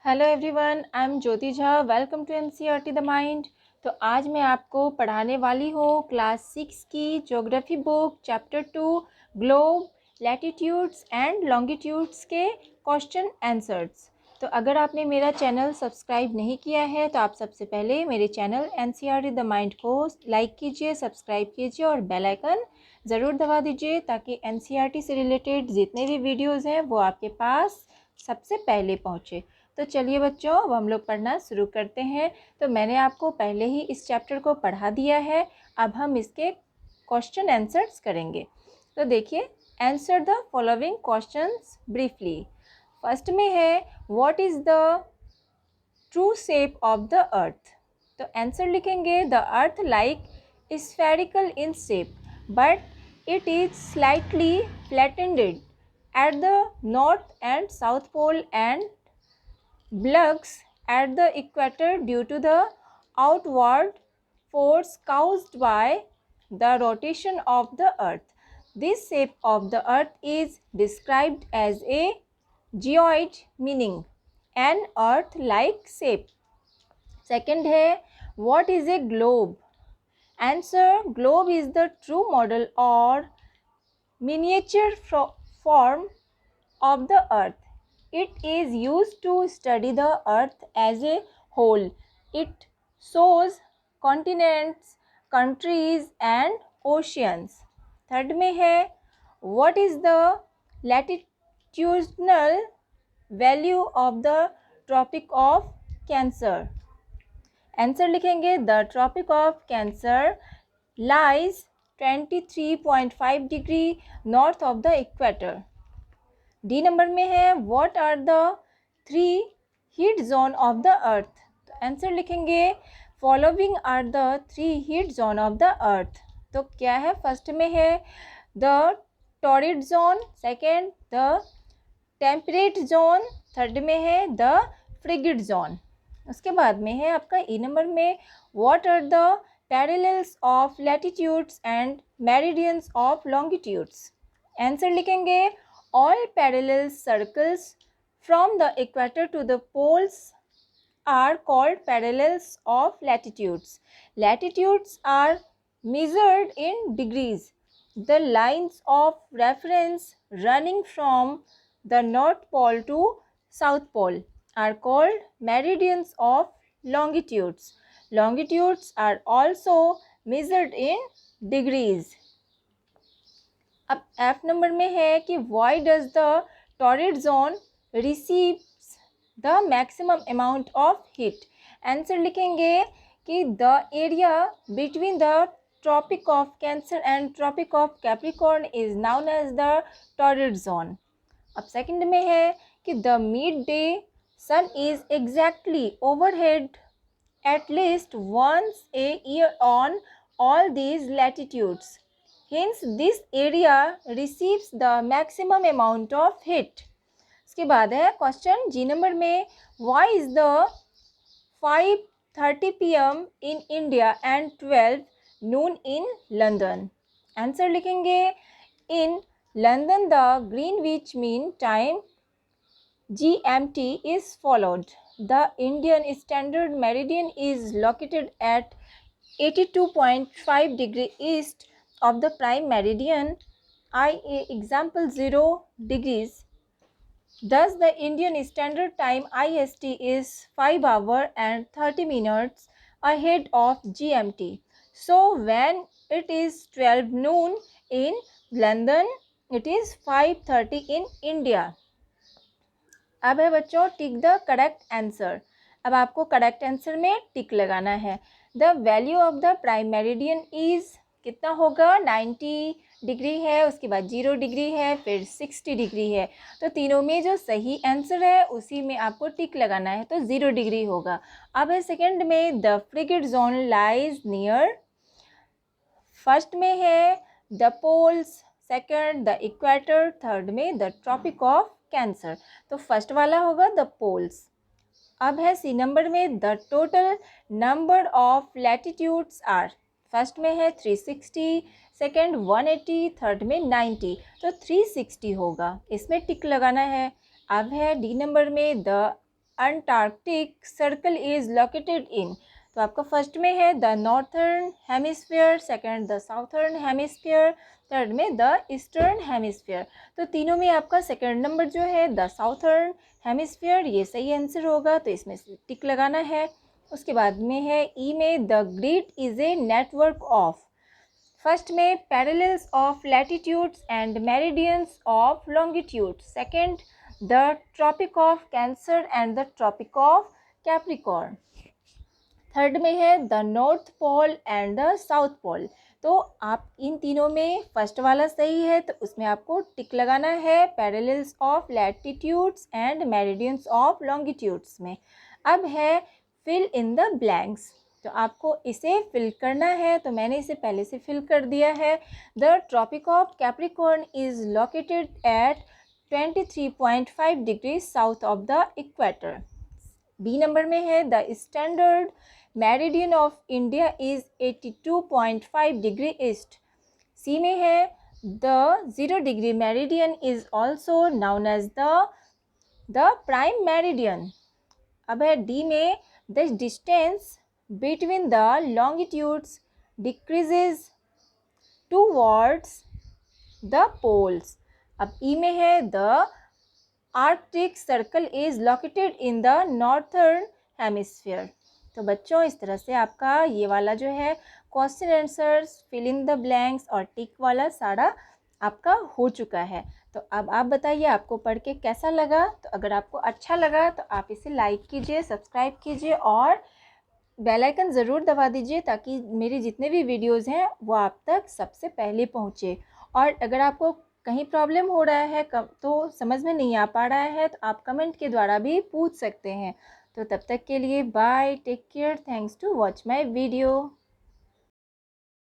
Hello everyone, I am Jyoti Jha. Welcome to NCERT the mind. तो आज मैं आपको पढ़ाने वाली हूँ क्लास 6 की geography book chapter 2 globe, latitudes and longitudes के क्वेश्चन आंसर्स। तो अगर आपने मेरा चैनल सब्सक्राइब नहीं किया है तो आप सबसे पहले मेरे चैनल एनसीईआरटी द माइंड को लाइक कीजिए, सब्सक्राइब कीजिए और बेल आइकन ज़रूर दबा दीजिए ताकि एनसीईआरटी से रिलेटेड जितने भी वीडियोज़ हैं वो आपके पास सबसे पहले पहुँचे। तो चलिए बच्चों, अब हम लोग पढ़ना शुरू करते हैं। तो मैंने आपको पहले ही इस चैप्टर को पढ़ा दिया है, अब हम इसके क्वेश्चन आंसर्स करेंगे। तो देखिए, answer the following questions briefly. First में है what is the true shape of the earth. तो आंसर लिखेंगे the earth like spherical in shape but it is slightly flattened at the north and south pole and blugs at the equator due to the outward force caused by the rotation of the earth. This shape of the earth is described as a geoid, meaning an earth like shape. Second है what is a globe? Answer, globe is the true model or miniature form of the earth. It is used to study the earth as a whole. It shows continents, countries and oceans. Third में है what is the latitudinal value of the Tropic of Cancer? Answer लिखेंगे the Tropic of Cancer lies 23.5 degree north of the equator. D number में है what are the 3 heat zone of the earth. तो answer लिखेंगे following are the 3 heat zone of the earth. तो क्या है, first में है the torrid zone, second the temperate zone, third में है द फ्रिगिड जोन। उसके बाद में है आपका ई नंबर में what are the parallels of latitudes and meridians of longitudes. Answer लिखेंगे all parallel circles from the equator to the poles are called parallels of latitudes. Latitudes are measured in degrees. The lines of reference running from the North Pole to South Pole are called meridians of longitudes. Longitudes are also measured in degrees. अब F number में है कि why does the torrid zone receives the maximum amount of heat. Answer लिखेंगे कि the area between the tropic of cancer and tropic of Capricorn is known as the torrid zone. अब second में है कि the mid day sun is exactly overhead at least once a year on all these latitudes. Hence, this area receives the maximum amount of heat. इसके बाद है question जी number में why is the 5:30 PM in India and 12 noon in London? Answer लिखेंगे in London the Greenwich Mean Time GMT is followed. The Indian Standard Meridian is located at 82.5 degree east of the prime meridian, i.e. example 0 degrees. Thus the Indian Standard Time IST is 5 hours and 30 minutes ahead of GMT. So when it is 12 noon in London, it is 5:30 in India. अब है बच्चों tick the correct answer. अब आपको correct answer में टिक लगाना है। The value of the prime meridian is कितना होगा, 90 डिग्री है, उसके बाद 0 डिग्री है, फिर 60 डिग्री है। तो तीनों में जो सही आंसर है उसी में आपको टिक लगाना है, तो 0 डिग्री होगा। अब है सेकंड में the frigid zone lies near. First में है the poles, second the equator, third में द ट्रॉपिक ऑफ कैंसर। तो फर्स्ट वाला होगा द पोल्स। अब है सी नंबर में the total number of latitudes are. First में है 360, सेकंड 180, थर्ड में 90। तो 360 होगा, इसमें टिक लगाना है। अब है डी नंबर में the Antarctic circle is located इन। तो आपका फर्स्ट में है the northern hemisphere, second the southern hemisphere, third में द ईस्टर्न हेमिस्फीयर। तो तीनों में आपका सेकंड नंबर जो है द साउथर्न हेमिस्फीयर, ये सही आंसर होगा, तो इसमें टिक लगाना है। उसके बाद में है ई में the grid is a network of. First में parallels of latitudes and meridians of longitude, second the tropic of cancer and the tropic of Capricorn, third में है the North Pole and the South Pole. तो आप इन तीनों में first वाला सही है, तो उसमें आपको टिक लगाना है parallels of latitudes and meridians of longitudes में। अब है फिल इन द ब्लैंक्स, तो आपको इसे फिल करना है, तो मैंने इसे पहले से फिल कर दिया है। The tropic of Capricorn is located at 23.5 degree south of the equator. B number में है the standard meridian of India is 82.5 degree east. C में है the 0 degree meridian is also known as the prime meridian. अब है D में the distance between the longitudes decreases towards the poles. अब E में है the arctic circle is located in the northern hemisphere. तो बच्चों इस तरह से आपका ये वाला जो है question answers, fill in the blanks और टिक वाला सारा आपका हो चुका है। तो अब आप बताइए आपको पढ़ के कैसा लगा। तो अगर आपको अच्छा लगा तो आप इसे लाइक कीजिए, सब्सक्राइब कीजिए और बेल आइकन ज़रूर दबा दीजिए, ताकि मेरे जितने भी वीडियोज़ हैं वो आप तक सबसे पहले पहुँचे। और अगर आपको कहीं प्रॉब्लम हो रहा है तो समझ में नहीं आ पा रहा है, तो आप कमेंट के द्वारा भी पूछ सकते हैं। तो तब तक के लिए bye, take care, thanks to watch my video.